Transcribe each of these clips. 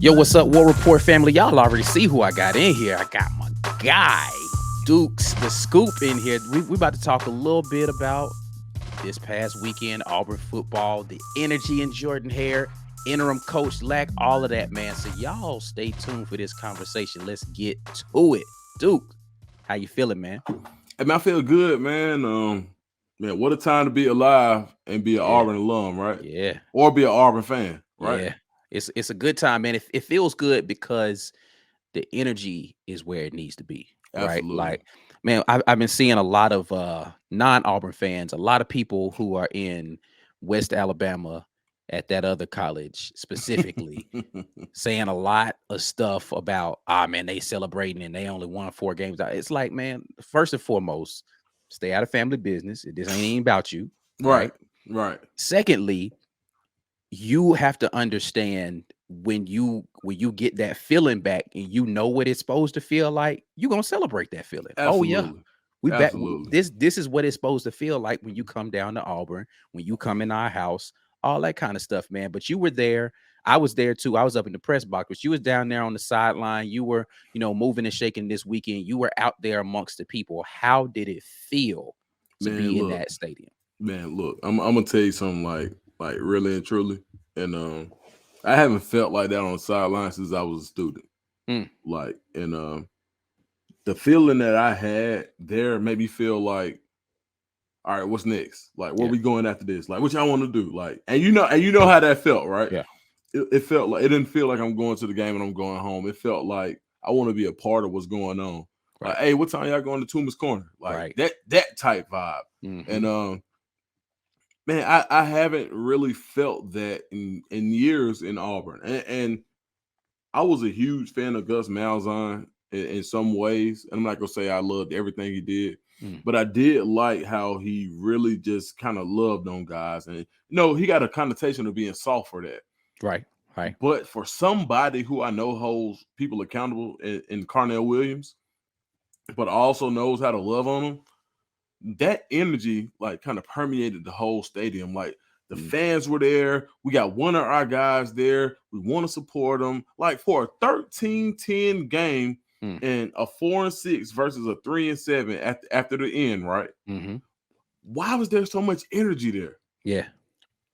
Yo, what's up, War Report family? Y'all already see who I got in here. I got my guy, Dukes, the Scoop in here. We about to talk a little bit about this past weekend, Auburn football, the energy in Jordan Hare, interim coach lack, all of that, man. So y'all stay tuned for this conversation. Let's get to it. Duke, how you feeling, man? I mean, I feel good, man. Man, what a time to be alive and be an Auburn alum, right? Yeah. Or be an Auburn fan, right? Yeah. It's a good time, man. It feels good because the energy is where it needs to be, right? Absolutely. Like, man, I've been seeing a lot of non-Auburn fans, a lot of people who are in West Alabama at that other college specifically, saying a lot of stuff about, man, they celebrating and they only won 4 games. It's like, man, first and foremost, stay out of family business. This ain't even about you, right? Right. Secondly, you have to understand when you get that feeling back and you know what it's supposed to feel like, you're gonna celebrate that feeling. Absolutely. Oh yeah, we back. Absolutely. This is what it's supposed to feel like when you come down to Auburn, when you come in our house, all that kind of stuff, man. But you were there. I was there too. I was up in the press box, but you was down there on the sideline. You were, moving and shaking this weekend. You were out there amongst the people. How did it feel to be in that stadium? Man, look, I'm gonna tell you something like really and truly. And I haven't felt like that on the sideline since I was a student. Like, and the feeling that I had there made me feel like, all right, what's next? Like, where we going after this? Like, what y'all want to do? Like, and you know how that felt, right? Yeah. It felt like, it didn't feel like I'm going to the game and I'm going home. It felt like I want to be a part of what's going on. Right. Like, hey, what time y'all going to Toomer's Corner? Like that type vibe. And man, I haven't really felt that in years in Auburn. And I was a huge fan of Gus Malzahn in some ways. And I'm not gonna say I loved everything he did, but I did like how he really just kind of loved on guys. And he got a connotation of being soft for that. Right. But for somebody who I know holds people accountable in Carnell Williams, but also knows how to love on them, that energy like kind of permeated the whole stadium. Like, the fans were there. We got one of our guys there. We want to support them. Like, for a 13-10 game and a 4-6 versus a 3-7 after the end, right? Why was there so much energy there? Yeah.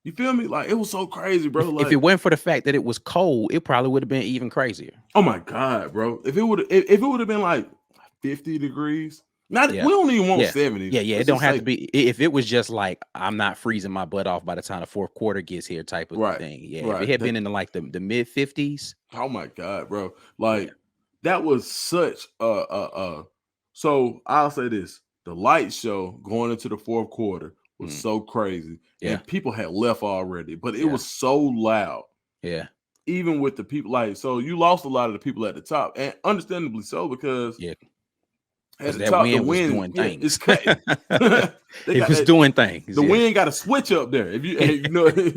You feel me? Like, it was so crazy, bro. If it weren't for the fact that it was cold, it probably would have been even crazier. Oh my God, bro. If it would have been like 50 degrees. We don't even want 70. Yeah. It don't have to be. If it was just like, I'm not freezing my butt off by the time the fourth quarter gets here type of thing. Yeah. If it had been in the mid 50s. Oh my God, bro. Like, that was such so I'll say this. The light show going into the fourth quarter was so crazy. Yeah. And people had left already, but it was so loud. Yeah. Even with the people, like, so you lost a lot of the people at the top, and understandably so, because at the top, the wind was doing things. It's cutting. It was doing things. The wind got a switch up there. If you know, if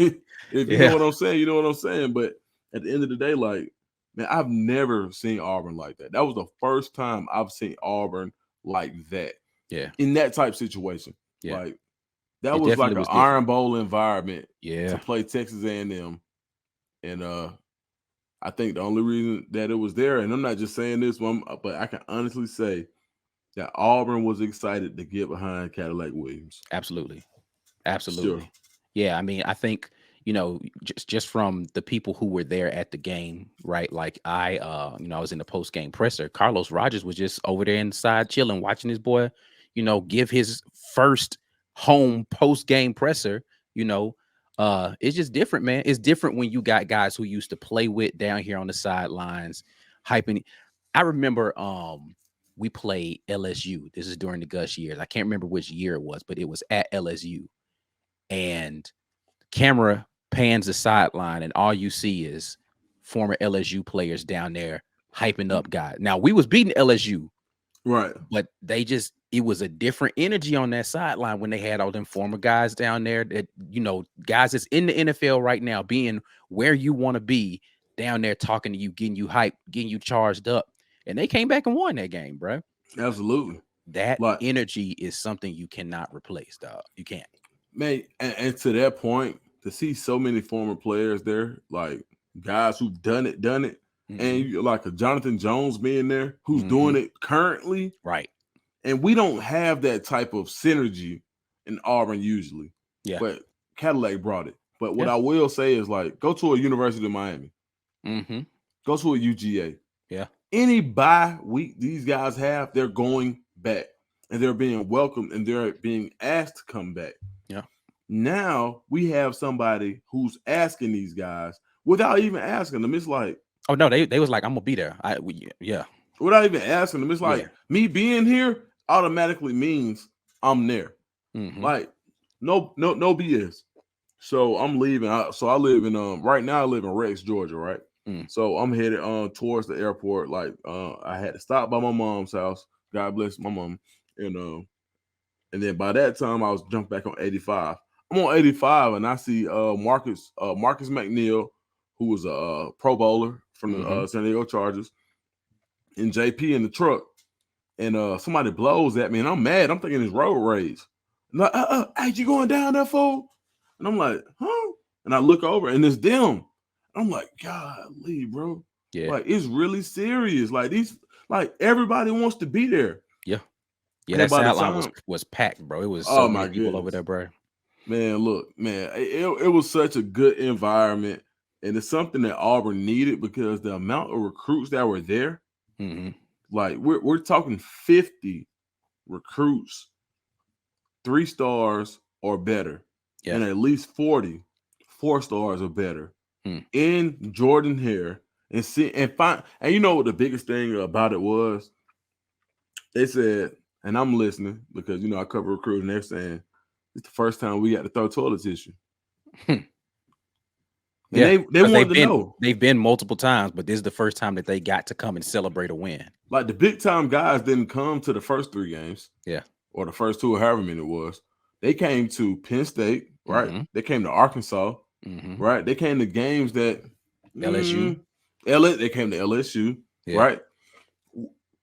you know what I'm saying, you know what I'm saying. But at the end of the day, like, man, I've never seen Auburn like that. That was the first time I've seen Auburn like that. Yeah. In that type situation. Yeah. Like, that was like an Iron Bowl environment to play Texas A&M. And I think the only reason that it was there, and I'm not just saying this one, but I can honestly say that Auburn was excited to get behind Carnell Williams. Absolutely. Sure. Yeah, I mean, I think, just from the people who were there at the game, right? Like, I was in the post-game presser. Carlos Rogers was just over there inside chilling, watching his boy, give his first home post-game presser. It's just different, man. It's different when you got guys who used to play with down here on the sidelines, hyping. I remember we played LSU. This is during the Gus years. I can't remember which year it was, but it was at LSU. And camera pans the sideline, and all you see is former LSU players down there hyping up guys. Now, we was beating LSU, right? But it was a different energy on that sideline when they had all them former guys down there that, guys that's in the NFL right now, being where you want to be down there, talking to you, getting you hyped, getting you charged up. And they came back and won that game, bro. Absolutely. That energy is something you cannot replace, dog. You can't. Man, and to that point, to see so many former players there, like guys who've done it, and you like a Jonathan Jones being there who's doing it currently. Right. And we don't have that type of synergy in Auburn usually. Yeah. But Cadillac brought it. But what Yeah. I will say is like, go to a University of Miami. Go to a UGA. Yeah. Any bye week these guys have, they're going back. And they're being welcomed and they're being asked to come back. Yeah. Now we have somebody who's asking these guys without even asking them. It's like, oh no, they was like, I'm gonna be there. Yeah. Without even asking them, it's like me being here automatically means I'm there. Like no BS. So I'm leaving. So I live in right now I live in Rex, Georgia, right? So I'm headed towards the airport. Like I had to stop by my mom's house. God bless my mom. And then by that time I was jumped back on 85. I'm on 85 and I see Marcus McNeil, who was a Pro Bowler from the San Diego Chargers, and JP in the truck. And somebody blows at me and I'm mad. I'm thinking it's road rage. I'm like, hey, you going down there, fool? And I'm like, huh? And I look over and it's them. I'm like, golly, bro. Yeah. Like, it's really serious. Like, everybody wants to be there. Yeah. Yeah, that sideline was packed, bro. It was so many people over there, bro. Man, look, man, it was such a good environment. And it's something that Auburn needed because the amount of recruits that were there, like we're talking 50 recruits, 3 stars or better, and at least 40 4 stars or better in Jordan Hare. And you know what the biggest thing about it was? They said, and I'm listening because you know I cover recruiting. They're saying it's the first time we got to throw toilet tissue. And they wanted to know. They've been multiple times, but this is the first time that they got to come and celebrate a win. Like the big time guys didn't come to the first 3 games. Yeah. Or the first 2 or however many it was. They came to Penn State, right? They came to Arkansas, right? They came to games that LSU. They came to LSU, right?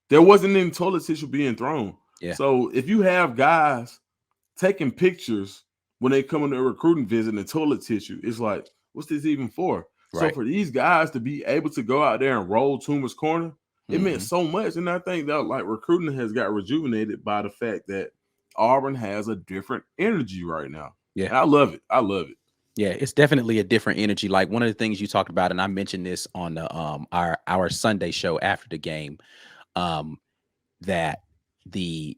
There wasn't any toilet tissue being thrown. Yeah. So if you have guys taking pictures when they come on a recruiting visit and toilet tissue, it's like, what's this even for? Right. So for these guys to be able to go out there and roll Toomer's corner, it meant so much. And I think that like recruiting has got rejuvenated by the fact that Auburn has a different energy right now. Yeah. And I love it. I love it. Yeah, it's definitely a different energy. Like one of the things you talked about, and I mentioned this on the our Sunday show after the game, that the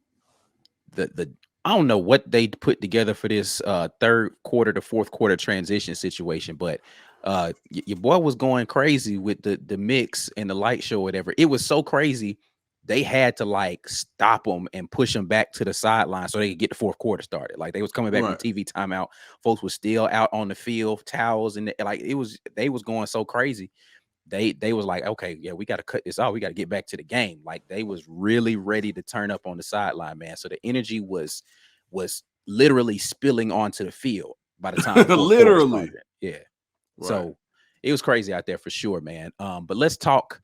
I don't know what they put together for this third quarter to fourth quarter transition situation, but your boy was going crazy with the mix and the light show, whatever. It was so crazy. They had to like stop them and push them back to the sideline so they could get the fourth quarter started. Like they was coming back from TV timeout. Folks were still out on the field, towels, and they was going so crazy. They was like, okay, yeah, we got to cut this off. We got to get back to the game. Like they was really ready to turn up on the sideline, man. So the energy was literally spilling onto the field by the time literally, yeah. Right. So it was crazy out there for sure, man. But let's talk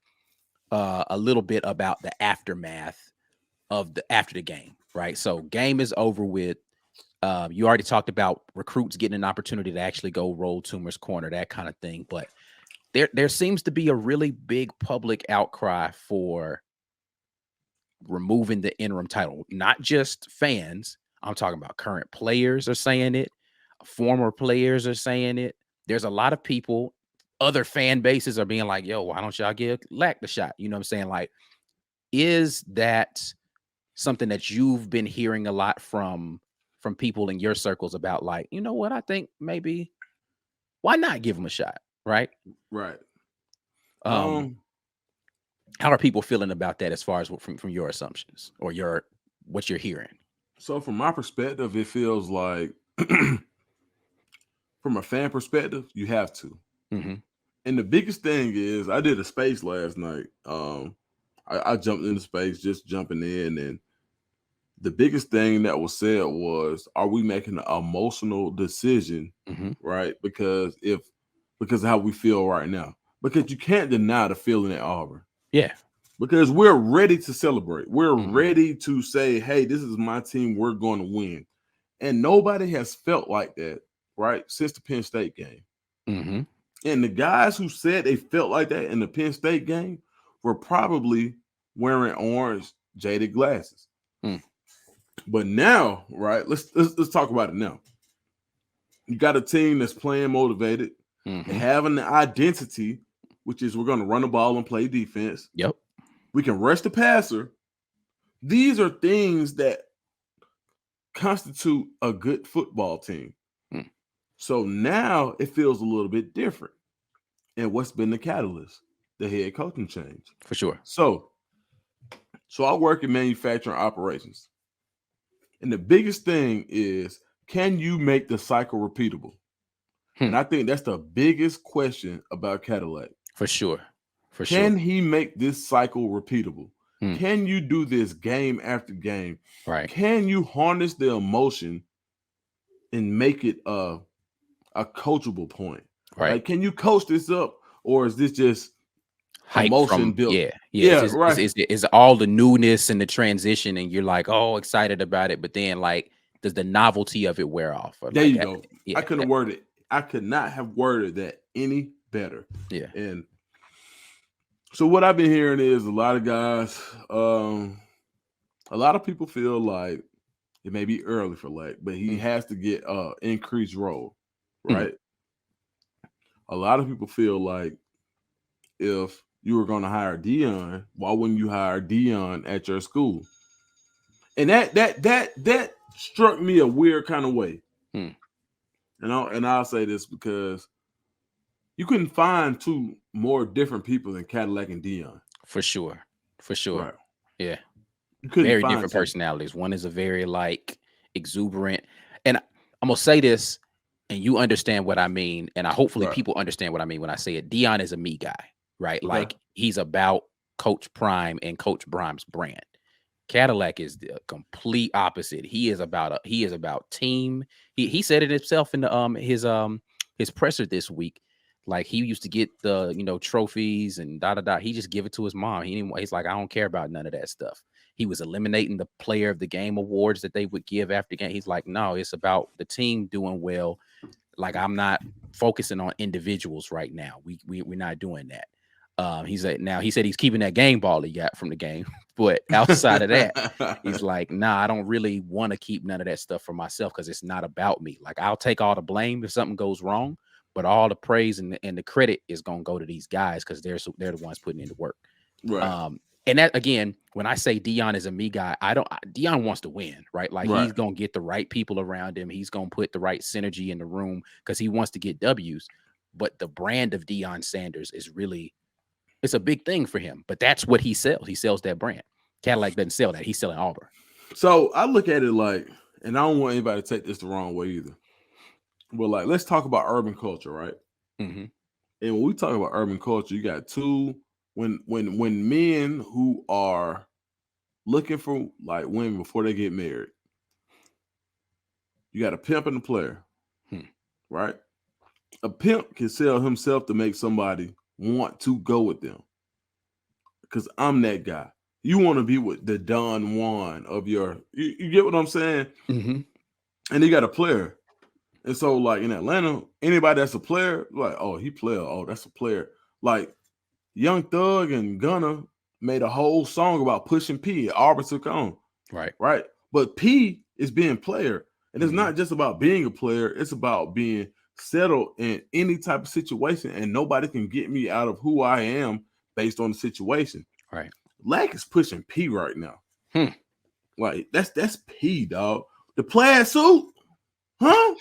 a little bit about the aftermath of after the game, right? So game is over with. You already talked about recruits getting an opportunity to actually go roll Toomer's corner, that kind of thing. But there seems to be a really big public outcry for removing the interim title. Not just fans. I'm talking about current players are saying it. Former players are saying it. There's a lot of people, other fan bases are being like, yo, why don't y'all give Lack the shot? You know what I'm saying? Like, is that something that you've been hearing a lot from people in your circles about, like, you know what, I think maybe why not give him a shot? Right. How are people feeling about that as far as from your assumptions or what you're hearing? So from my perspective, it feels like from a fan perspective, you have to. And the biggest thing is I did a space last night. I jumped into space, just jumping in. And the biggest thing that was said was, are we making an emotional decision? Right. Because of how we feel right now, because you can't deny the feeling at Auburn. Yeah. Because we're ready to celebrate. We're ready to say, hey, this is my team. We're going to win. And nobody has felt like that, right, since the Penn State game. And the guys who said they felt like that in the Penn State game were probably wearing orange jaded glasses. Mm. But now, right? Let's talk about it now. You got a team that's playing motivated. They have an identity, which is we're going to run the ball and play defense. Yep. We can rush the passer. These are things that constitute a good football team. Mm. So now it feels a little bit different. And what's been the catalyst? The head coaching change. For sure. So I work in manufacturing operations. And the biggest thing is, can you make the cycle repeatable? And I think that's the biggest question about Cadillac. For sure. Can he make this cycle repeatable? Mm. Can you do this game after game? Right. Can you harness the emotion and make it a coachable point? Right. Like, can you coach this up, or is this just hype emotion built? Yeah, right. It's all the newness and the transition, and you're like, oh, excited about it, but then like, does the novelty of it wear off? There like, you go. I couldn't word it. I could not have worded that any better. Yeah. And so what I've been hearing is a lot of guys, a lot of people feel like it may be early for Leck, but he has to get increased role, right? A lot of people feel like if you were going to hire Dion, why wouldn't you hire Dion at your school? And that struck me a weird kind of way. And I'll say this because you couldn't find two more different people than Cadillac and Dion. For sure. Right. Yeah. Very different personalities. One is a very like exuberant, and I'm gonna say this, and you understand what I mean, and hopefully people understand what I mean when I say it. Dion is a me guy, right? Okay. Like he's about Coach Prime and Coach Brime's brand. Cadillac is the complete opposite. He is about team. He said it himself in the his presser this week. Like he used to get the trophies and He just give it to his mom. He's like, I don't care about none of that stuff. He was eliminating the player of the game awards that they would give after game. He's like, no, it's about the team doing well. Like I'm not focusing on individuals right now. We're not doing that. He said he's keeping that game ball he got from the game, but outside of that, he's like, nah, I don't really want to keep none of that stuff for myself because it's not about me. Like I'll take all the blame if something goes wrong, but all the praise and the credit is gonna go to these guys because they're the ones putting in the work. Right. And that again, when I say Dion is a me guy, Dion wants to win, right? Like he's gonna get the right people around him. He's gonna put the right synergy in the room because he wants to get W's. But the brand of Deion Sanders is really, it's a big thing for him. But that's what he sells. He sells that brand. Cadillac doesn't sell that. He's selling Auburn. So I look at it like, and I don't want anybody to take this the wrong way either. But like, let's talk about urban culture, right? Mm-hmm. And when we talk about urban culture, you got two. When men who are looking for like women before they get married, you got a pimp and a player, right? A pimp can sell himself to make somebody want to go with them. Because I'm that guy. You want to be with the Don Juan of your, you get what I'm saying? Mm-hmm. And you got a player. And so like in Atlanta, anybody that's a player, like, oh, he player. Oh, that's a player. Like Young Thug and Gunna made a whole song about pushing P. Auburn took on. Right. But P is being player. And it's not just about being a player. It's about being settled in any type of situation. And nobody can get me out of who I am based on the situation. Right. Lack is pushing P right now. Like that's P, dog. The plaid suit. Huh?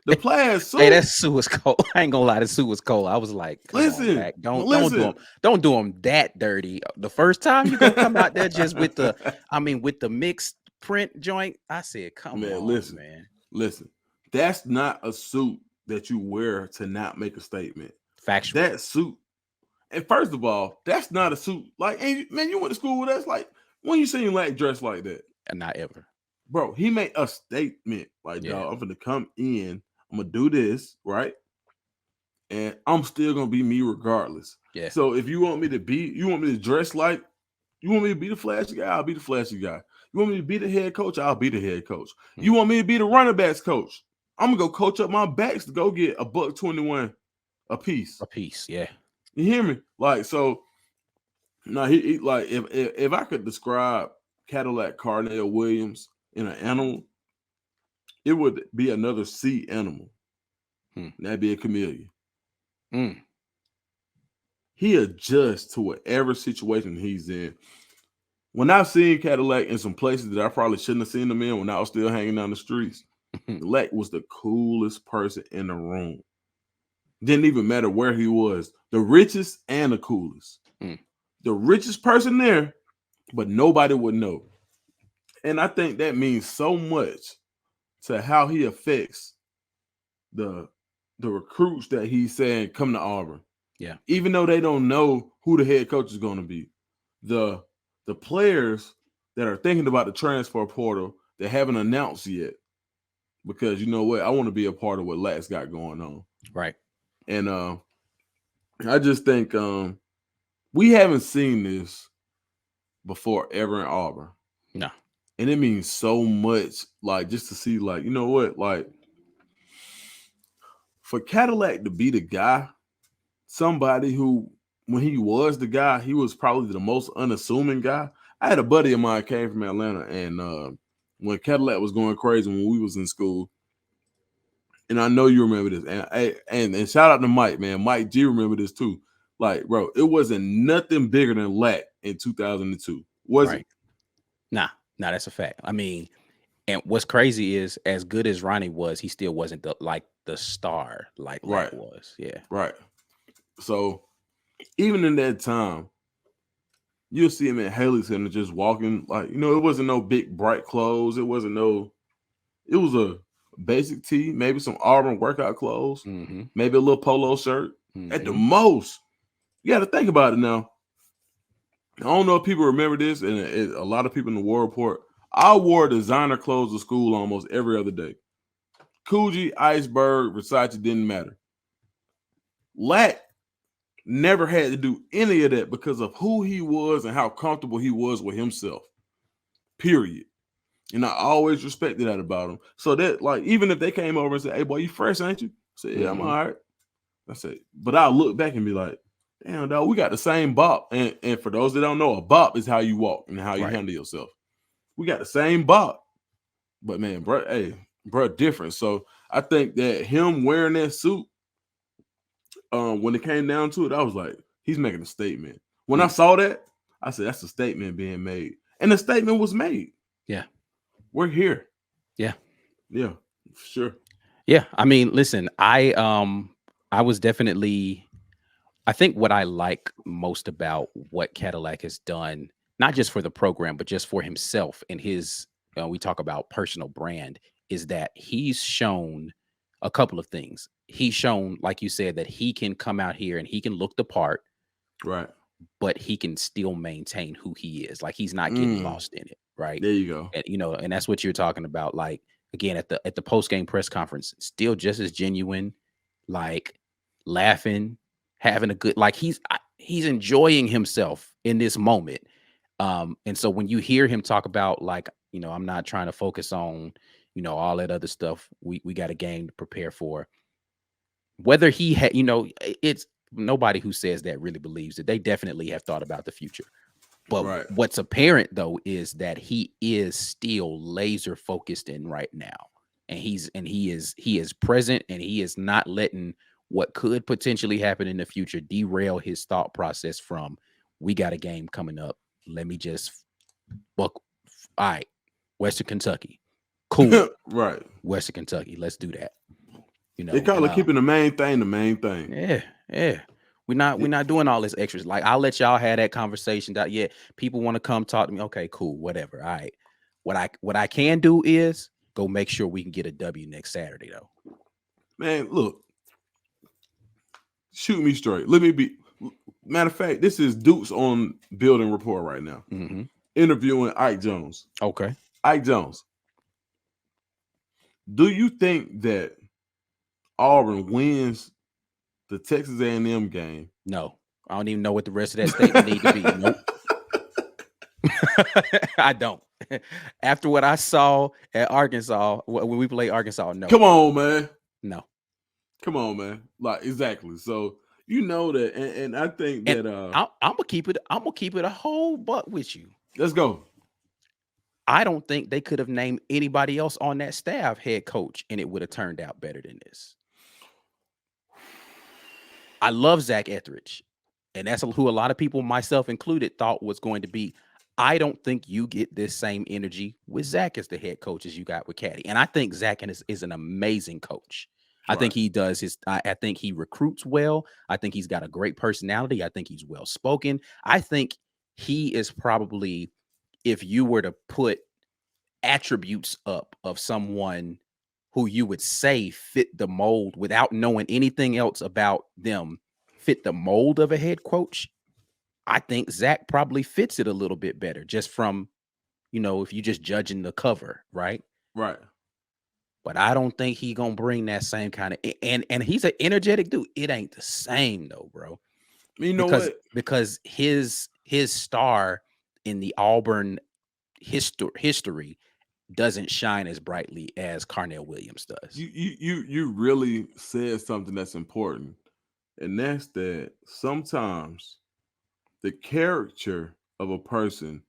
The plaid suit. Hey, that suit was cold. I ain't gonna lie, the suit was cold. I was like, listen, don't do him that dirty. The first time you gonna come out there just with the mixed print joint. I said, come on, man. Listen, that's not a suit that you wear to not make a statement. Factual. That suit. And first of all, that's not a suit. Like, hey, man, you went to school with us. Like, when you seen Lack dressed like that? Not ever. Bro, he made a statement. Like, dog, I'm gonna come in. I'm gonna do this, right? And I'm still gonna be me regardless. Yeah. So if you want me to dress like, you want me to be the flashy guy, I'll be the flashy guy. You want me to be the head coach, I'll be the head coach. You want me to be the running backs coach, I'm gonna go coach up my backs to go get $121 a piece. A piece, yeah. You hear me? Like, so now he like if I could describe Cadillac Carnell Williams in an animal, it would be another sea animal. That'd be a chameleon. Mm. He adjusts to whatever situation he's in. When I've seen Cadillac in some places that I probably shouldn't have seen him in when I was still hanging down the streets, Cadillac was the coolest person in the room. Didn't even matter where he was, the richest and the coolest. The richest person there, but nobody would know. And I think that means so much to how he affects the recruits that he's saying come to Auburn. Yeah. Even though they don't know who the head coach is going to be. The players that are thinking about the transfer portal that haven't announced yet. Because you know what? I want to be a part of what Lat's got going on. Right. And I just think we haven't seen this before ever in Auburn. No. And it means so much, like, just to see, like, you know what? Like, for Cadillac to be the guy, somebody who, when he was the guy, he was probably the most unassuming guy. I had a buddy of mine came from Atlanta, and when Cadillac was going crazy when we was in school, and I know you remember this, and shout out to Mike, man. Mike G remember this too. Like, bro, it wasn't nothing bigger than Lat in 2002, was it? Nah, that's a fact. I mean, and what's crazy is, as good as Ronnie was, he still wasn't the star like Lat was. Yeah. Right. So even in that time, you'll see him at Haley Center just walking, like, you know, it wasn't no big bright clothes. It was a basic tee, maybe some Auburn workout clothes, maybe a little polo shirt at the most. You got to think about it now. I don't know if people remember this, and a lot of people in the War Report. I wore designer clothes to school almost every other day. Coogee, Iceberg, Versace didn't matter. Lat never had to do any of that because of who he was and how comfortable he was with himself. Period. And I always respected that about him. So that, like, even if they came over and said, "Hey, boy, you fresh, ain't you?" I said, "Yeah, I'm all right." I said, but I'll look back and be like, "Damn, dog, we got the same bop." And for those that don't know, a bop is how you walk and how you handle yourself. We got the same bop. But man, bro, different. So I think that him wearing that suit, when it came down to it, I was like, he's making a statement. When I saw that, I said, that's a statement being made. And the statement was made. Yeah. We're here. Yeah. Yeah, sure. Yeah. I mean, listen, I was definitely, I think what I like most about what Cadillac has done, not just for the program, but just for himself and his, we talk about personal brand, is that he's shown a couple of things. He's shown, like you said, that he can come out here and he can look the part, right? But he can still maintain who he is. Like, he's not getting lost in it, right? There you go. And, you know, and that's what you're talking about. Like, again, at the post-game press conference, still just as genuine, like laughing, having a good, like he's enjoying himself in this moment. And so when you hear him talk about, like, you know, I'm not trying to focus on, you know, all that other stuff. We got a game to prepare for. Whether he had, you know, it's nobody who says that really believes it. They definitely have thought about the future. But what's apparent though is that he is still laser focused in right now. And he is present, and he is not letting what could potentially happen in the future derail his thought process from, we got a game coming up. Let me just all right, Western Kentucky. Cool. Right. Western Kentucky. Let's do that. You know, they call it keeping the main thing. Yeah, yeah. We're not doing all this extras. Like, I'll let y'all have that conversation. Yeah, people want to come talk to me. Okay, cool, whatever. All right. What I can do is go make sure we can get a W next Saturday, though. Man, look. Shoot me straight. Let me be. Matter of fact, this is Dukes on Building Rapport right now. Interviewing Ike Jones. Okay. Ike Jones. Do you think that Auburn wins the Texas A&M game? No. I don't even know what the rest of that statement need to be. Nope. I don't. After what I saw at Arkansas, when we played Arkansas, no. Come on, man. No. Come on, man. Like exactly. So you know that, and I think And that I'm gonna keep it. I'm gonna keep it a whole buck with you. let's go. I don't think they could have named anybody else on that staff head coach, and it would have turned out better than this. I love Zach Etheridge, and that's who a lot of people, myself included, thought was going to be. I don't think you get this same energy with Zach as the head coach as you got with Caddy. And I think Zach is an amazing coach. I think Right. he does his, I think he recruits well. I think he's got a great personality. I think he's well spoken. I think he is probably, if you were to put attributes up of someone who you would say fit the mold without knowing anything else about them, fit the mold of a head coach, I think Zach probably fits it a little bit better just from, if you just judging the cover, right? Right. But I don't think he gonna bring that same kind of, and he's an energetic dude. It ain't the same though, bro. You know Because what? because his star in the Auburn history doesn't shine as brightly as Carnell Williams does. You really said something that's important, and that's that sometimes the character of a person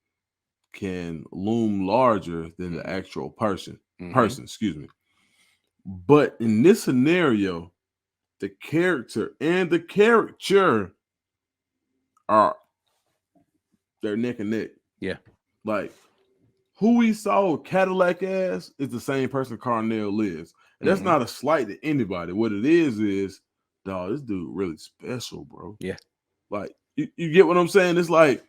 can loom larger than the actual person. Mhm. Excuse me. But in this scenario, the character and the caricature are they're neck and neck. Yeah. Like who we saw Cadillac as is the same person Carnell is. And that's Mhm. not a slight to anybody. What it is, dog, this dude really special, bro. Yeah. Like, you get what I'm saying? It's like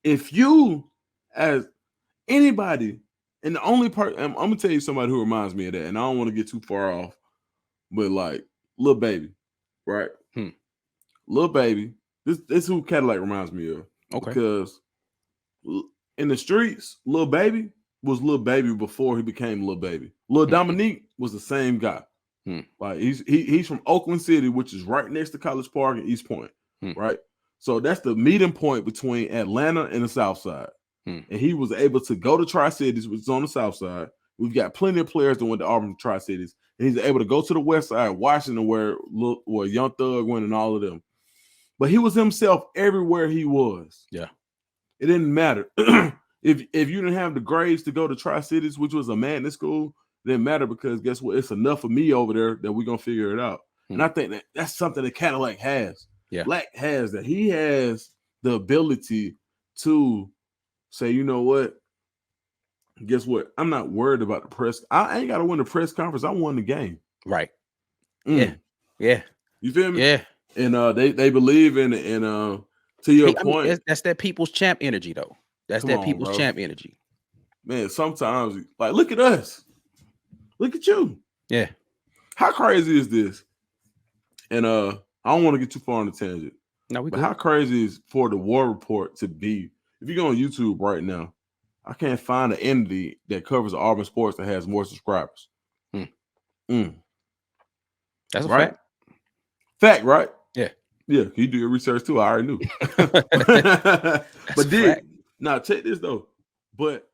if you as anybody, and the only part I'm gonna tell you somebody who reminds me of that, and I don't want to get too far off, but like Lil Baby, right? Hmm. Lil Baby, this is who Cadillac reminds me of. Okay. Because in the streets, Lil Baby was Lil Baby before he became Lil Baby. Lil Mhm. Dominique was the same guy. Hmm. Like he's from Oakland City, which is right next to College Park and East Point, Hmm. right? So that's the meeting point between Atlanta and the South Side. Hmm. And he was able to go to Tri-Cities, which is on the South Side. We've got plenty of players that went to Auburn Tri-Cities. And he's able to go to the West Side, Washington, where Young Thug went and all of them. But he was himself everywhere he was. Yeah. It didn't matter. if you didn't have the grades to go to Tri-Cities, which was a magnet school, it didn't matter because guess what? It's enough of me over there that we're going to figure it out. And I think that's something that Cadillac has. Yeah. Black has that. He has the ability to say, you know what? Guess what? I'm not worried about the press. I ain't got to win the press conference. I won the game. Right. Yeah. Yeah. You feel me? Yeah. And they believe in to your point. That's that people's champ energy, though. That's Come that on, people's bro. champ energy. Man, sometimes like look at us. Look at you. Yeah. How crazy is this? And I don't want to get too far on the tangent. No, we But good. how crazy is for the War Report to be? If you go on YouTube right now, I can't find an entity that covers Auburn Sports that has more subscribers. That's a Right? fact. Fact, right? Yeah. Yeah, you do your research too. I already knew. That's But a fact. now check this though. But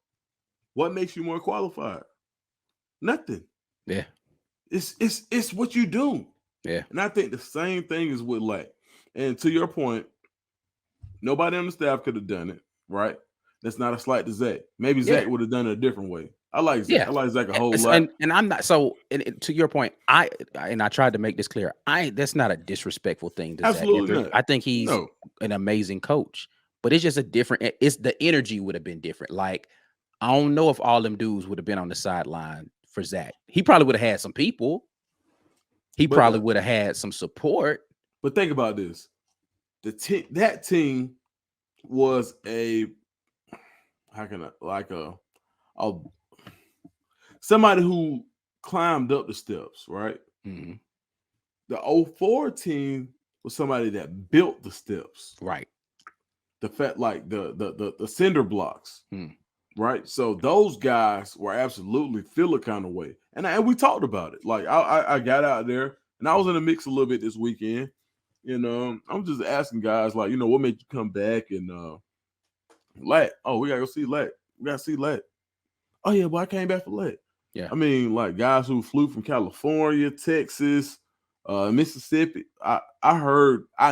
what makes you more qualified? Nothing. Yeah. It's what you do. Yeah. And I think the same thing is with Lack. And to your point, nobody on the staff could have done it, right? That's not a slight to Zach. Maybe Zach would have done it a different way. I like Zach. Yeah. I like Zach a whole lot. And I'm not so. And to your point, I tried to make this clear. That's not a disrespectful thing to Zach Absolutely Etheridge. not. I think he's No. an amazing coach, but it's just a different. It's the energy would have been different. Like I don't know if all them dudes would have been on the sideline for Zach. He probably would have had some people. He probably would have had some support. But think about this: that team was a somebody who climbed up the steps, right? Mm-hmm. The 04 team was somebody that built the steps, Right? the fact like the cinder blocks, Mm. right? So those guys were absolutely feel a kind of way, and we talked about it. Like I got out there and I was in the mix a little bit this weekend. You know, I'm just asking guys like, what made you come back and Lat? Oh, we gotta go see Lat. We gotta see Lat. Oh yeah, but I came back for Lat. Yeah. I mean, like guys who flew from California, Texas, Mississippi, I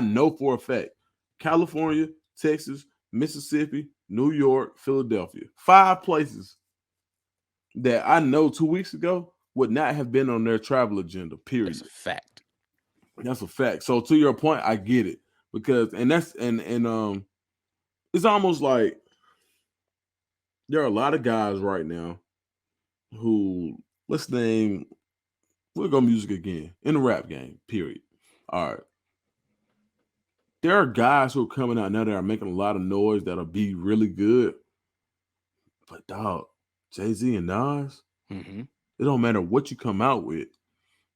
know for a fact, California, Texas, Mississippi, New York, Philadelphia, 5 places that I know 2 weeks ago would not have been on their travel agenda, That's period. a fact. That's a fact. So to your point, I get it because it's almost like there are a lot of guys right now who let's name we'll go music again in the rap game, period. All right. There are guys who are coming out now that are making a lot of noise that'll be really good. But dog, Jay-Z and Nas, Hmm. it don't matter what you come out with.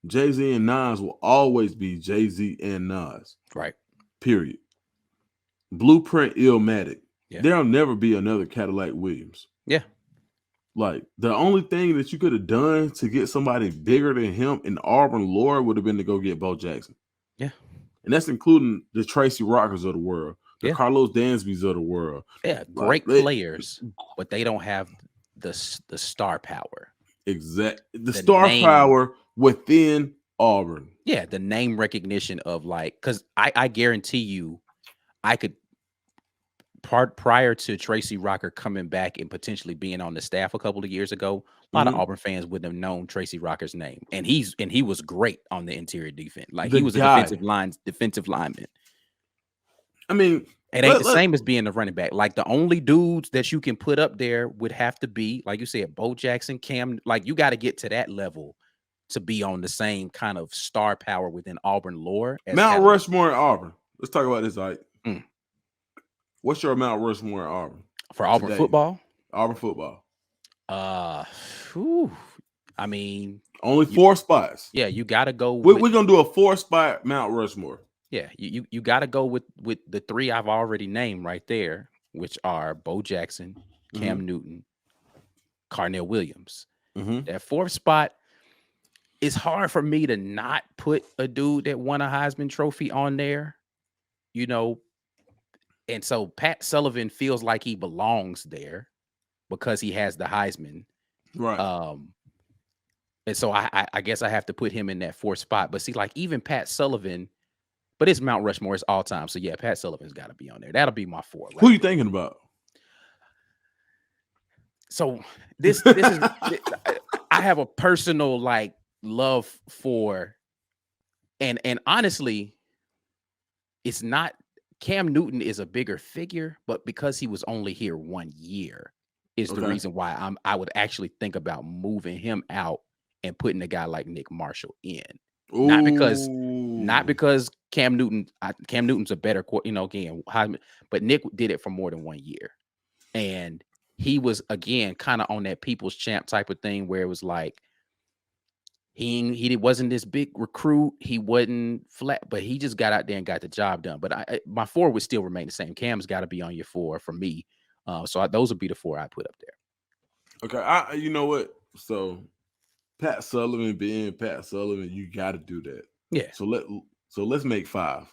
Jay-Z and Nas will always be Jay-Z and Nas. Right. Period. Blueprint Illmatic. Yeah. There'll never be another Cadillac Williams. Yeah. Like the only thing that you could have done to get somebody bigger than him in Auburn lore would have been to go get Bo Jackson. Yeah. And that's including the Tracy Rockers of the world, the Yeah. Carlos Dansby's of the world. Yeah. Like, Great players, but they don't have the star power. The star power within Auburn. Yeah, the name recognition of like, because I guarantee you, I could prior to Tracy Rocker coming back and potentially being on the staff a couple of years ago, a lot of Auburn fans wouldn't have known Tracy Rocker's name, and he was great on the interior defense. Like he was a defensive lineman. I mean, it ain't the same as being a running back. Like the only dudes that you can put up there would have to be, like you said, Bo Jackson, Cam. Like you got to get to that level to be on the same kind of star power within Auburn lore. As Mount Rushmore in Auburn. Let's talk about this, Ike. What's your Mount Rushmore in Auburn? For Auburn football? Auburn football. I mean, only 4 spots. Yeah, you got to go. We're gonna do a 4-spot Mount Rushmore. Yeah, you got to go with the 3 I've already named right there, which are Bo Jackson, Cam Newton, Carnell Williams. That 4th spot, it's hard for me to not put a dude that won a Heisman Trophy on there, you know. And so Pat Sullivan feels like he belongs there because he has the Heisman. Right. And so I guess I have to put him in that 4th spot. But see, like even Pat Sullivan, but it's Mount Rushmore, it's all time. So yeah, Pat Sullivan's got to be on there. That'll be my 4. Right? Who you thinking about? So this is I have a personal like love for, and honestly, it's not. Cam Newton is a bigger figure, but because he was only here 1 year is the reason why I would actually think about moving him out and putting a guy like Nick Marshall in. Ooh. Not because Cam Newton's a better, again, but Nick did it for more than 1 year. And he was, again, kind of on that people's champ type of thing where it was like, he wasn't this big recruit. He wasn't flat, but he just got out there and got the job done. But my 4 would still remain the same. Cam's got to be on your 4 for me. So those would be the 4 I put up there. Okay, you know what? So Pat Sullivan being Pat Sullivan, you got to do that. Yeah. So let's make 5.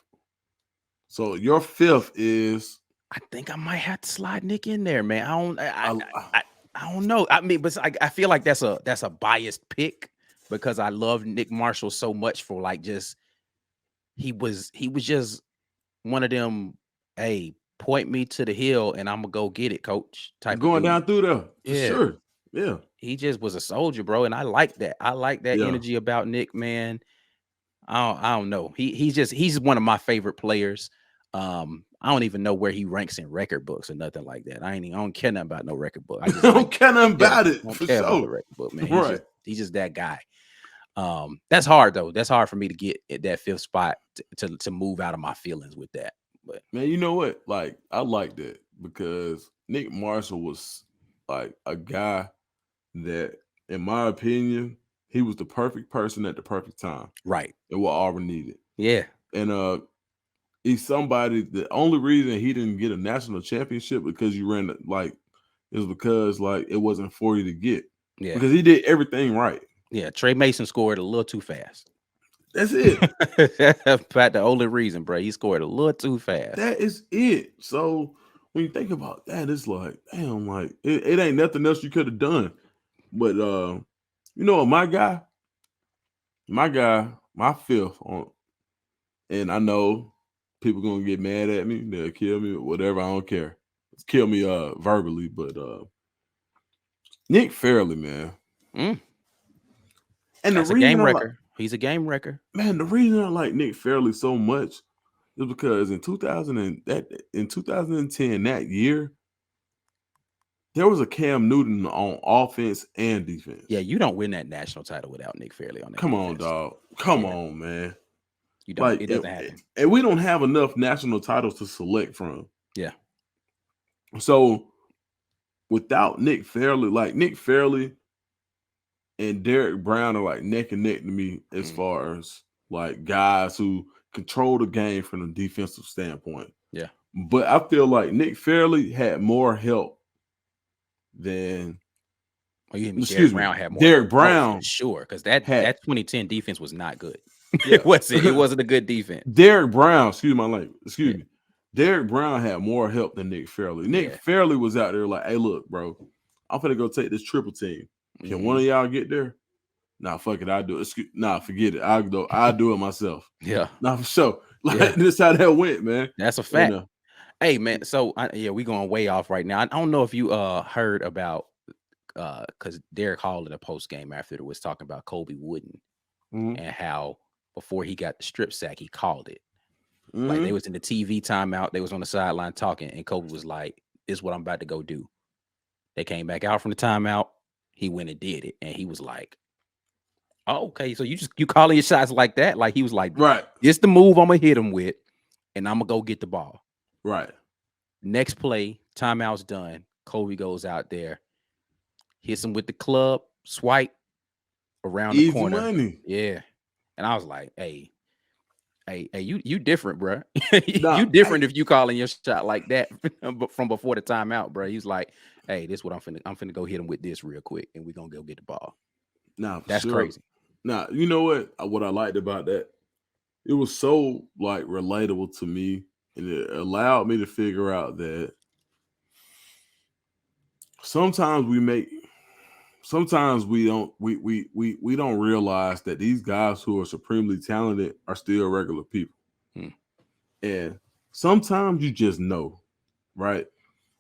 So your 5th is. I think I might have to slide Nick in there, man. I don't know. I mean, but I feel like that's a biased pick. Because I love Nick Marshall so much for like just he was just one of them, hey, point me to the hill and I'm gonna go get it, coach. Type going down through there. Yeah. Sure. Yeah. He just was a soldier, bro. And I like that. I like that energy about Nick, man. I don't know. He's one of my favorite players. I don't even know where he ranks in record books or nothing like that. I don't care nothing about no record book. I don't care nothing about it. I don't care about the record book, man. He's just that guy. That's hard though. That's hard for me to get at that 5th spot to move out of my feelings with that. But man, you know what? Like I like that because Nick Marshall was like a guy that, in my opinion, he was the perfect person at the perfect time. Right. And what Auburn needed. Yeah. And he's somebody. The only reason he didn't get a national championship because you ran is because like it wasn't for you to get. Yeah. Because he did everything right. Yeah, Trey Mason scored a little too fast. That's it. That's the only reason, bro. He scored a little too fast. That is it. So when you think about that, it's like, damn, like it ain't nothing else you could have done. But you know what, my guy my fifth on, and I know people gonna get mad at me. They'll kill me, whatever. I don't care. Kill me verbally, but Nick Fairley, man. Mm, And the that's a reason game I like, wrecker. He's a game wrecker. man, the reason I like Nick Fairley so much is because in 2010, that year, there was a Cam Newton on offense and defense. Yeah, you don't win that national title without Nick Fairley on that Come on, defense. dog. Come Yeah, on, man. you don't. Like, It doesn't happen. and we don't have enough national titles to select from. Yeah. So without Nick Fairley, like Nick Fairley and Derek Brown are like neck and neck to me as far as like guys who control the game from a defensive standpoint. Yeah. But I feel like Nick Fairley had more help than Oh, you mean Derek excuse me. Brown had more? Derek Oh, Brown for sure, because that had 2010 defense was not good. yeah. It wasn't a good defense. Derek Brown, excuse my language, excuse Yeah. me. Derek Brown had more help than Nick Fairley. Nick Fairley was out there like, hey, look, bro, I'm finna go take this triple team. Can one of y'all get there? Nah, fuck it, I'll do it. Nah, forget it. I'll do it myself. Yeah. Nah, for sure. Like this how that went, man. That's a fact. Hey, man. So we going way off right now. I don't know if you heard about because Derek Hall in the post game after it was talking about Kobe Wooden and how before he got the strip sack, he called it. Like they was in the TV timeout, they was on the sideline talking, and Kobe was like, "This is what I'm about to go do." They came back out from the timeout. He went and did it, and he was like, "Oh, okay, so you calling your shots like that?" Like he was like, right, "This the move I'm gonna hit him with, and I'm gonna go get the ball." Right. Next play, timeout's done. Kobe goes out there, hits him with the club, swipe around the corner. Money. Yeah, and I was like, "Hey, you different, bro. You different if you calling your shot like that from before the timeout, bro." He's like, "Hey, this is what I'm finna go hit him with this real quick, and we're gonna go get the ball." Nah, that's crazy. Nah, you know what I liked about that? It was so like relatable to me, and it allowed me to figure out that sometimes we don't realize that these guys who are supremely talented are still regular people. And sometimes you just know, right?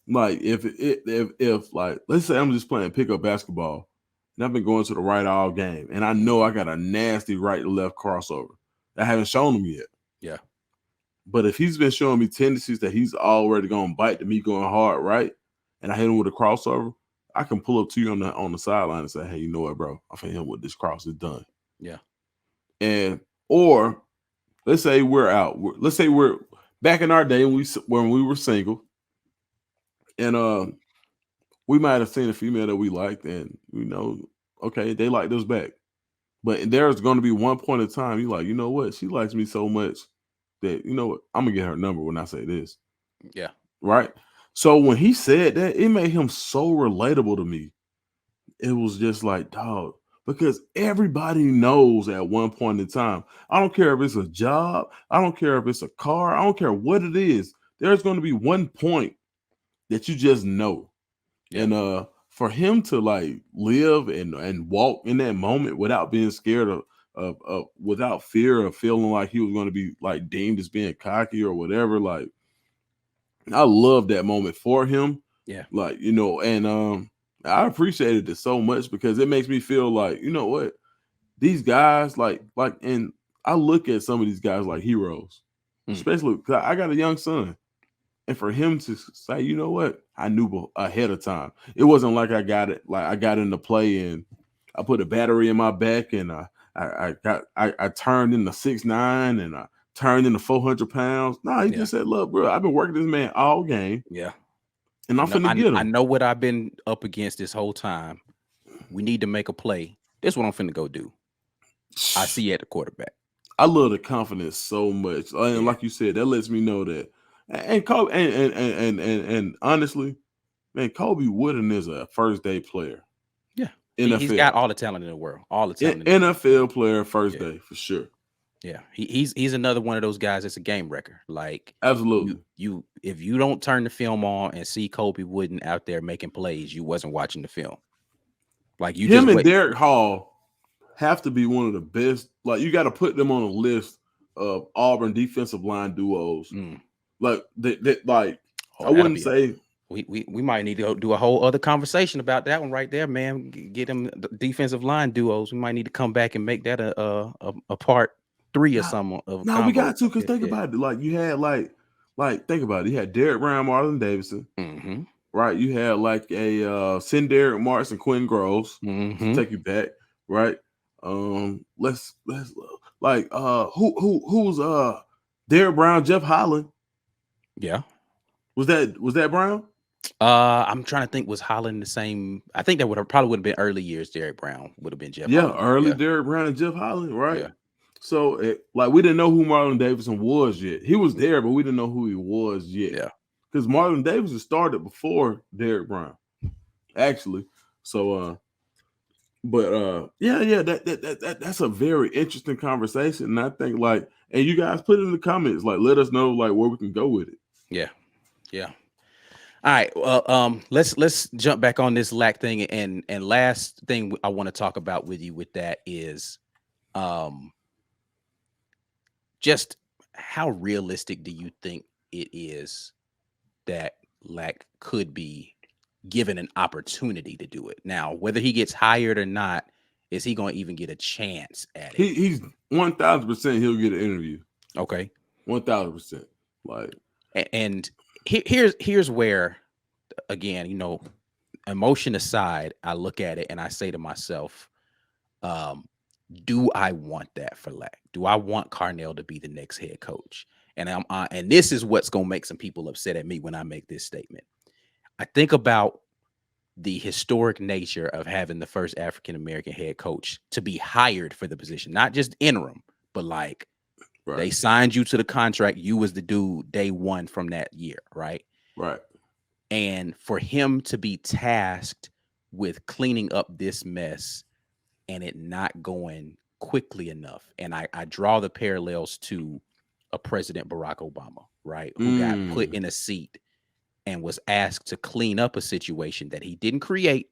Like if like let's say I'm just playing pickup basketball and I've been going to the right all game and I know I got a nasty right to left crossover. I haven't shown him yet. Yeah. But if he's been showing me tendencies that he's already gonna bite to me going hard right, and I hit him with a crossover, I can pull up to you on the sideline and say, "Hey, you know what, bro? I'm finna hit him with this cross. It's done." Yeah. And or let's say we're back in our day when we were single, and we might have seen a female that we liked, and okay, they liked us back. But there's going to be one point in time you're like, you know what? She likes me so much that you know what? I'm gonna get her number when I say this. Yeah. Right. So when he said that, it made him so relatable to me. It was just like, dog, because everybody knows at one point in time. I don't care if it's a job, I don't care if it's a car, I don't care what it is. There's going to be one point that you just know. Yeah. And for him to like live and walk in that moment without being scared of without fear of feeling like he was going to be like deemed as being cocky or whatever, like I love that moment for him. Yeah. Like, and I appreciated it so much because it makes me feel like, you know what, these guys like, and I look at some of these guys like heroes, especially because I got a young son. And for him to say, you know what, I knew ahead of time. It wasn't like I got into play and I put a battery in my back and I turned into 6'9" and I turned into 400 pounds. No, he just said, look, bro, I've been working this man all game. Yeah. And I'm finna get him. I know what I've been up against this whole time. We need to make a play. This is what I'm finna go do. I see you at the quarterback. I love the confidence so much. And like you said, that lets me know that. And Kobe, and honestly, man, Kobe Wooden is a first day player. Yeah. He's got all the talent in the world. All the talent. NFL player first day for sure. Yeah, he's another one of those guys that's a game wrecker. Like absolutely, you if you don't turn the film on and see Kobe Wooden out there making plays, you wasn't watching the film. Like him and Derek Hall have to be one of the best. Like, you got to put them on a list of Auburn defensive line duos. Like like I that'll wouldn't be say we might need to do a whole other conversation about that one right there, man. Get them the defensive line duos. We might need to come back and make that a part 3 or something of a no, we combo. got to, because think about it. Like, you had like think about it. You had Derek Brown, Marlon Davidson, right? You had like a Derek Marks and Quinn Groves to take you back, right? Let's like who's Derek Brown, Jeff Holland. Yeah. Was that Brown? I'm trying to think, was Holland the same? I think that would have been early years. Derek Brown would have been Jeff Holland. Early Derek Brown and Jeff Holland, right? Yeah. So like, we didn't know who Marlon Davidson was yet. He was there, but we didn't know who he was yet. Yeah. Because Marlon Davidson started before Derek Brown, actually. So that's a very interesting conversation. And I think, like, and you guys put it in the comments, like, let us know like where we can go with it. Yeah. All right. Well, let's jump back on this lack thing, and last thing I want to talk about with you with that is, just how realistic do you think it is that lack could be given an opportunity to do it? Now, whether he gets hired or not, is he going to even get a chance at it? He's 1000% he'll get an interview. Okay. 1000%. Like, and here's where, again, emotion aside, I look at it and I say to myself, do I want that for Lack? Do I want Carnell to be the next head coach? And and this is what's going to make some people upset at me when I make this statement. I think about the historic nature of having the first African-American head coach to be hired for the position, not just interim, but like, they signed you to the contract. You was the dude day one from that year, right? Right. And for him to be tasked with cleaning up this mess and it not going quickly enough. And I draw the parallels to a President Barack Obama, right? Who got put in a seat and was asked to clean up a situation that he didn't create.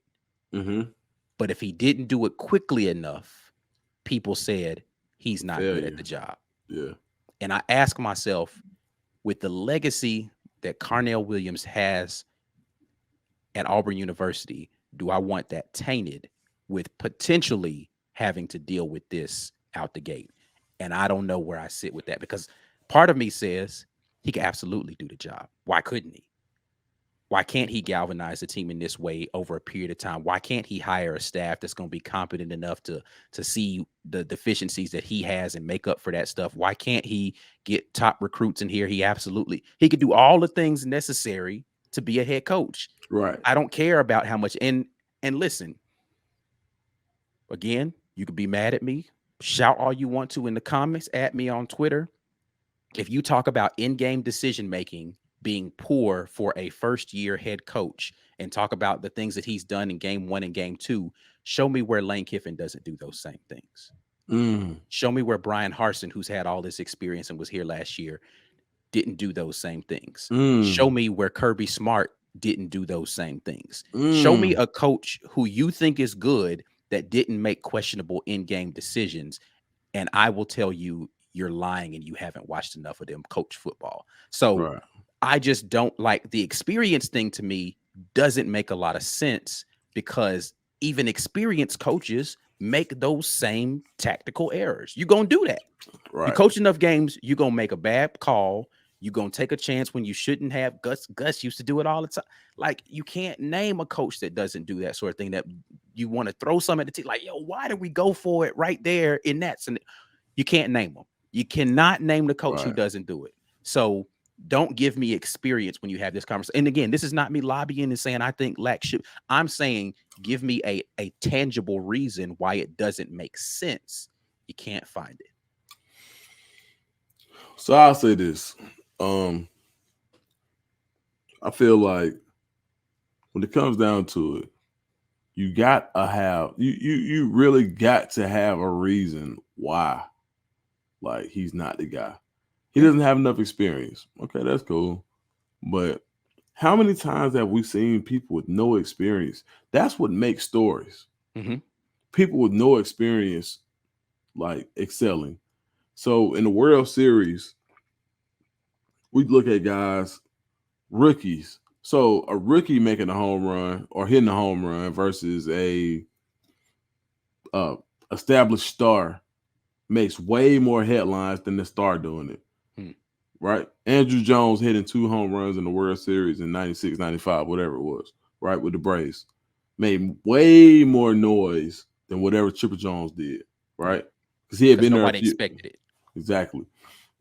But if he didn't do it quickly enough, people said he's not good at the job. Yeah. And I ask myself, with the legacy that Carnell Williams has at Auburn University, do I want that tainted with potentially having to deal with this out the gate? And I don't know where I sit with that, because part of me says he could absolutely do the job. Why couldn't he? Why can't he galvanize the team in this way over a period of time? Why can't he hire a staff that's going to be competent enough to see the deficiencies that he has and make up for that stuff? Why can't he get top recruits in here? He could do all the things necessary to be a head coach. Right. I don't care about how much. And listen, again, you could be mad at me. Shout all you want to in the comments, at me on Twitter. If you talk about in-game decision-making being poor for a first-year head coach and talk about the things that he's done in game 1 and game 2, show me where Lane Kiffin doesn't do those same things. Show me where Brian Harsin, who's had all this experience and was here last year, didn't do those same things. Show me where Kirby Smart didn't do those same things. Show me a coach who you think is good that didn't make questionable in-game decisions, and I will tell you you're lying and you haven't watched enough of them coach football. So I just don't like the experience thing. To me, doesn't make a lot of sense, because even experienced coaches make those same tactical errors. You're going to do that. You coach enough games, you're going to make a bad call. You're going to take a chance when you shouldn't have. Gus used to do it all the time. Like, you can't name a coach that doesn't do that sort of thing, that you want to throw some at the team. Like, yo, why did we go for it right there in that? And you can't name them. You cannot name the coach who doesn't do it. So don't give me experience when you have this conversation. And again, this is not me lobbying and saying I think Lack should. I'm saying give me a tangible reason why it doesn't make sense. You can't find it. So I'll say this. I feel like when it comes down to it, you got to have you really got to have a reason why, like, he's not the guy. He doesn't have enough experience. Okay, that's cool. But how many times have we seen people with no experience? That's what makes stories. people with no experience like excelling. So in the World Series, we look at guys, rookies. So a rookie making a home run or hitting a home run versus a uh, established star makes way more headlines than the star doing it. Hmm. Right? Andrew Jones hitting 2 home runs in the World Series in 96, 95, whatever it was, right, with the Braves. Made way more noise than whatever Chipper Jones did, Yeah. right? Because he had Because been there a nobody few. expected it. Exactly.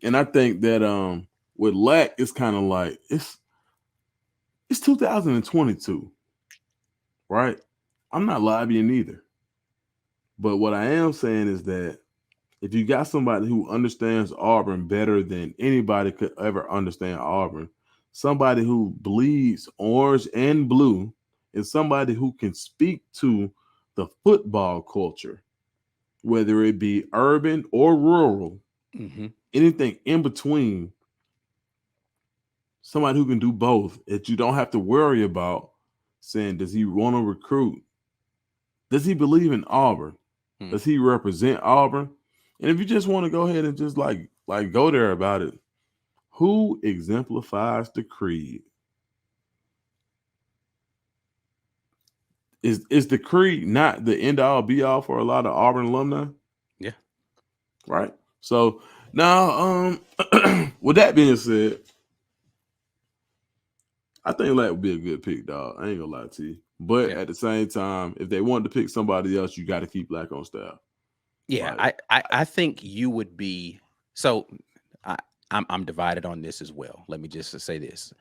And I think that with Lack, it's kind of like it's 2022, right? I'm not lobbying either. But what I am saying is that if you got somebody who understands Auburn better than anybody could ever understand Auburn, somebody who bleeds orange and blue, and somebody who can speak to the football culture, whether it be urban or rural, Mm-hmm. anything in between, somebody who can do both, that you don't have to worry about saying, does he want to recruit? Does he believe in Auburn? Hmm. Does he represent Auburn? And if you just want to go ahead and just like go there about it, who exemplifies the creed? Is the creed not the end all be all for a lot of Auburn alumni? Yeah. Right. So now, with that being said, I think that would be a good pick, dog. I ain't gonna lie to you. But Yeah. at the same time, if they wanted to pick somebody else, you got to keep Black on staff. Yeah. Like, I think you would be so I, I'm divided on this as well. Let me just say this.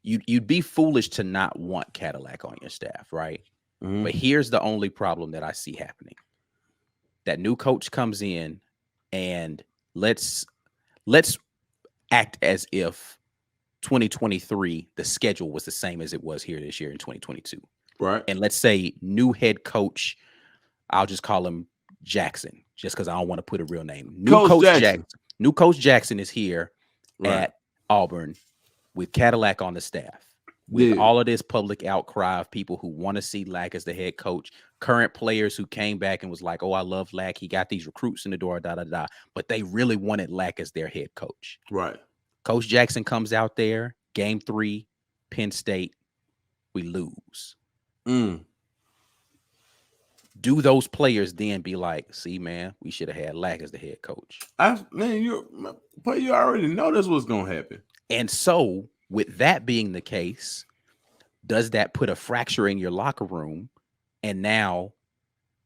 You'd be foolish to not want Cadillac on your staff, right? mhm. But here's the only problem that I see happening. That new coach comes in and let's let's act as if 2023 the schedule was the same as it was here this year in 2022. Right. And let's say new head coach, I'll just call him Jackson, just because I don't want to put a real name. Coach Jackson. New coach Jackson is here Right. at Auburn with Cadillac on the staff, with Yeah. all of this public outcry of people who want to see Lack as the head coach, current players who came back and was like, oh, I love Lack. He got these recruits in the door, da, da, da. But they really wanted Lack as their head coach. Right. Coach Jackson comes out there, game 3, Penn State, we lose. Mm. Do those players then be like, see, man, we should have had Lack as the head coach? But you already know that's what's gonna happen. And so, with that being the case, does that put a fracture in your locker room? And now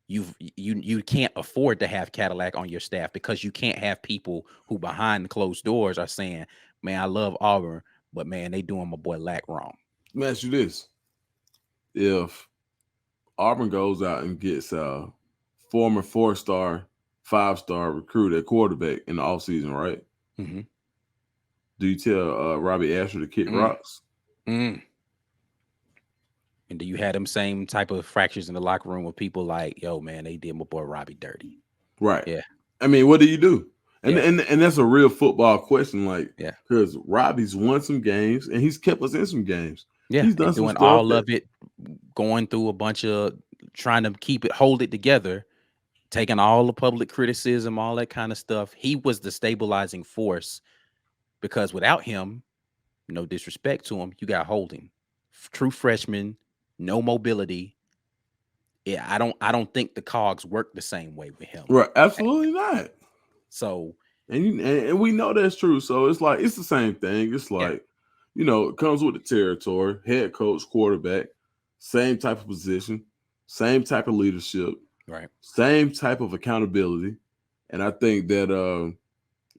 you can't afford to have Cadillac on your staff because you can't have people who behind closed doors are saying, man, I love Auburn, but man, they doing my boy Lack wrong. Let me ask you this: if Auburn goes out and gets a former 4-star, 5-star recruit at quarterback in the offseason, right? Mm-hmm. Do you tell Robbie Asher to kick rocks? Mm. And do you have them same type of fractures in the locker room with people like, yo, man, they did my boy Robbie dirty? Right. Yeah. I mean, what do you do? And Yeah. and that's a real football question, like, Yeah. because Robbie's won some games and he's kept us in some games. Yeah. He's done And some doing stuff all that, of it, going through a bunch of trying to hold it together, taking all the public criticism, all that kind of stuff. He was the stabilizing force because without him, no disrespect to him, you got Holding, true freshman, no mobility. Yeah, I don't think the cogs work the same way with him. right? Absolutely not. So And we know that's true. So it's like it's the same thing. It's yeah, like, it comes with the territory, head coach, quarterback, same type of position, same type of leadership, right. same type of accountability. And I think that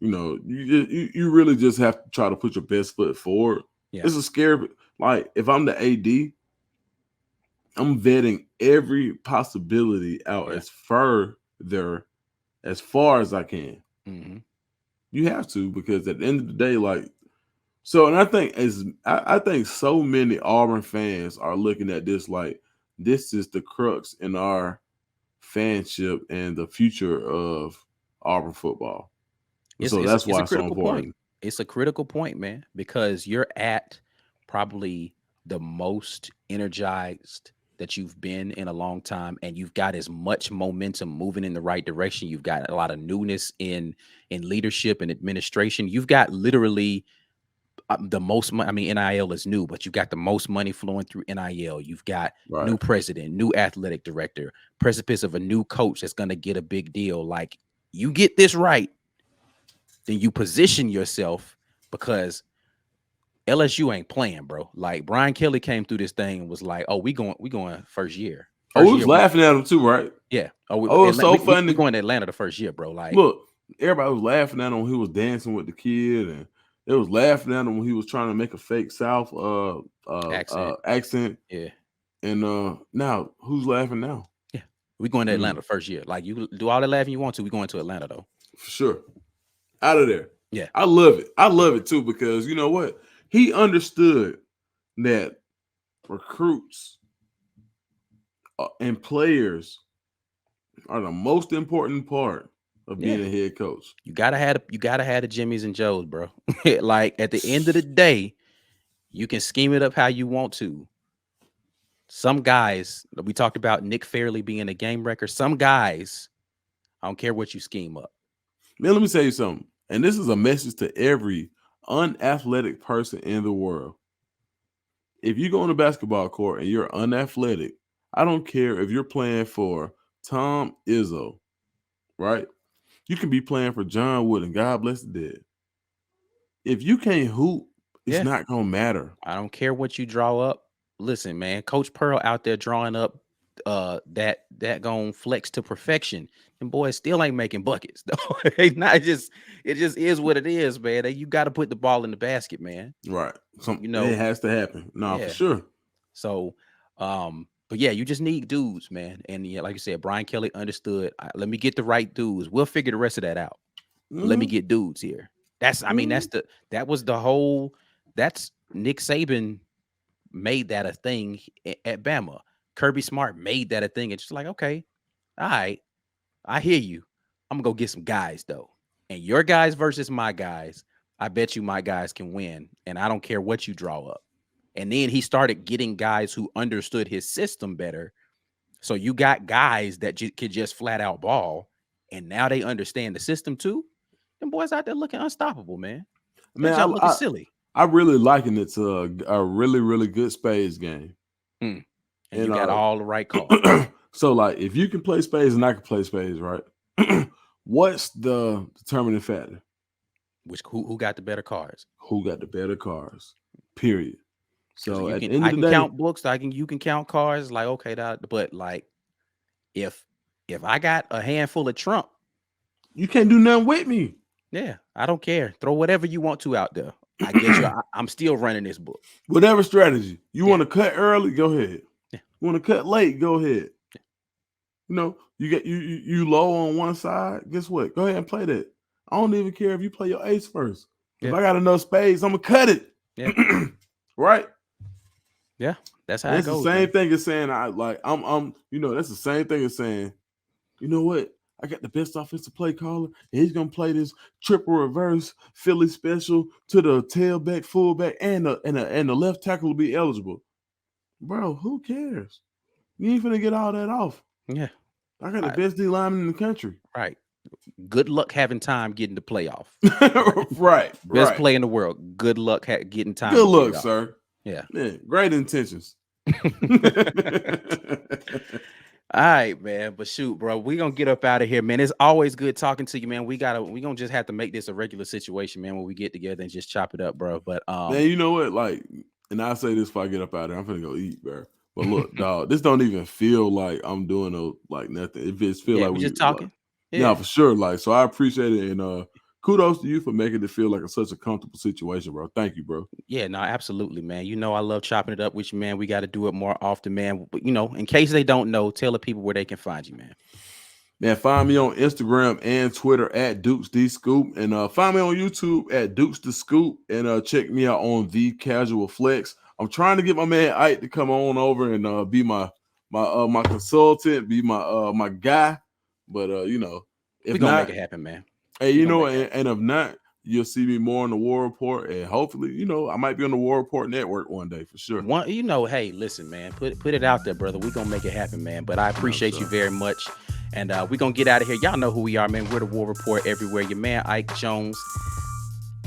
you really just have to try to put your best foot forward. Yeah. It's a scary, like if I'm the AD, I'm vetting every possibility out Yeah. as far as I can. Mm-hmm. You have to, because at the end of the day, like, so, and I think so many Auburn fans are looking at this like this is the crux in our fanship and the future of Auburn football. And so that's It's why a it's so critical point. important. It's a critical point, man, because you're at probably the most energized that you've been in a long time, and you've got as much momentum moving in the right direction. You've got a lot of newness in leadership and administration. You've got literally the most money. I mean, NIL is new, but you've got the most money flowing through NIL. You've got new Right. president, new athletic director, precipice of a new coach that's going to get a big deal. Like, you get this right, then you position yourself, because LSU ain't playing, bro. Like, Brian Kelly came through this thing and was like, "Oh, we going first year, Oh, we first was year, we laughing at him too, right? yeah. Oh, Oh, it was so we funny. going to Atlanta the first year, bro. Like, Look, everybody was laughing at him when he was dancing with the kid, and it was laughing at him when he was trying to make a fake South accent. yeah, And now who's laughing now? yeah. We going to Atlanta Mm, the first year. Like, you do all the laughing you want to. We going to Atlanta though. for sure. Out of there. Yeah, I love it. I love it too, because you know what? He understood that recruits and players are the most important part of being yeah. a head coach. You gotta have the Jimmys and Joes, bro. Like, at the end of the day, you can scheme it up how you want to. Some guys, we talked about Nick Fairley being a game wrecker. Some guys, I don't care what you scheme up. Man, let me tell you something. And this is a message to every unathletic person in the world. If you go on a basketball court and you're unathletic, I don't care if you're playing for Tom Izzo, right? You can be playing for John Wood, and God bless the dead. If you can't hoop, it's Yeah, not gonna matter. I don't care what you draw up. Listen, man, Coach Pearl out there drawing up that gonna flex to perfection. And boys still ain't making buckets. Though. It's not just it just is what it is, man. You got to put the ball in the basket, man. Right. You It know, has to happen. No, for yeah. sure. So, but yeah, you just need dudes, man. And yeah, like you said, Brian Kelly understood. Let me get the right dudes. We'll figure the rest of that out. But let me get dudes here. I mean, that was the whole. That's Nick Saban made that a thing at Bama. Kirby Smart made that a thing. It's just like, okay, all right, I hear you. I'm gonna go get some guys though, and your guys versus my guys. I bet you my guys can win, and I don't care what you draw up. And then he started getting guys who understood his system better. So you got guys that could just flat out ball, and now they understand the system too. Them boys out there looking unstoppable, man. That Man, jump looking silly. I really liken it to a really, really good spades game. And And you got all the right calls. so like if you can play spades and I can play spades, right? What's the determining factor? Who got the better cards? Who got the better cards? Period. So at the end I of the can day, count books. You can count cards. Like, okay, but like if I got a handful of Trump, you can't do nothing with me. yeah, I don't care. Throw whatever you want to out there. I get you. I'm still running this book. Whatever strategy. You want to cut early, go ahead. Yeah. You want to cut late, go ahead. Yeah. You know, you get you low on one side. Guess what? Go ahead and play that. I don't even care if you play your ace first. If I got enough spades, I'm gonna cut it. Yeah. Right? Yeah, that's how It's it goes. The same man. thing as saying that's the same thing as saying, you know what? I got the best offensive play caller, and he's gonna play this triple reverse Philly special to the tailback, fullback, and the left tackle will be eligible. Bro, who cares? You ain't finna get all that off. Yeah, I got the best D lineman in the country. Right. Good luck having time getting the playoff. Right. Best play in the world. Good luck getting time. Good luck, sir. Yeah. Great intentions. All right, man. But shoot, bro, we gonna get up out of here, man. It's always good talking to you, man. We gonna just have to make this a regular situation, man, when we get together and just chop it up, bro. But man, you know what? Like, and I say this if I get up out of there, I'm finna go eat, bro. But look, dog, this don't even feel like I'm doing nothing. It just feel like we just talking. Like, yeah, for sure. Like, so I appreciate it, and kudos to you for making it feel like such a comfortable situation, bro. Thank you, bro. Yeah, no, absolutely, man. You know I love chopping it up with you, man. We got to do it more often, man. But, you know, in case they don't know, tell the people where they can find you, man. Man, find me on Instagram and Twitter at Dukes D Scoop, and find me on YouTube at Dukes the Scoop, and check me out on The Casual Flex. I'm trying to get my man Ike to come on over and be my consultant, be my guy. But you know, if we're gonna not, make it happen, man. Hey, you know, and if not, you'll see me more on the War Report, and hopefully, I might be on the War Report network one day for sure. Hey, listen, man, put it out there, brother. We're gonna make it happen, man. But I appreciate you very much. And we're gonna get out of here. Y'all know who we are, man. We're the War Report everywhere. Your man Ike Jones.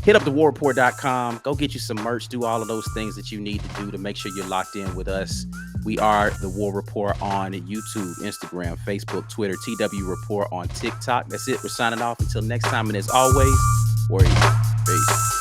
Hit up the warreport.com. Go get you some merch. Do all of those things that you need to do to make sure you're locked in with us. We are the War Report on YouTube, Instagram, Facebook, Twitter, TW Report on TikTok. That's it. We're signing off until next time. And as always, warriors. Peace.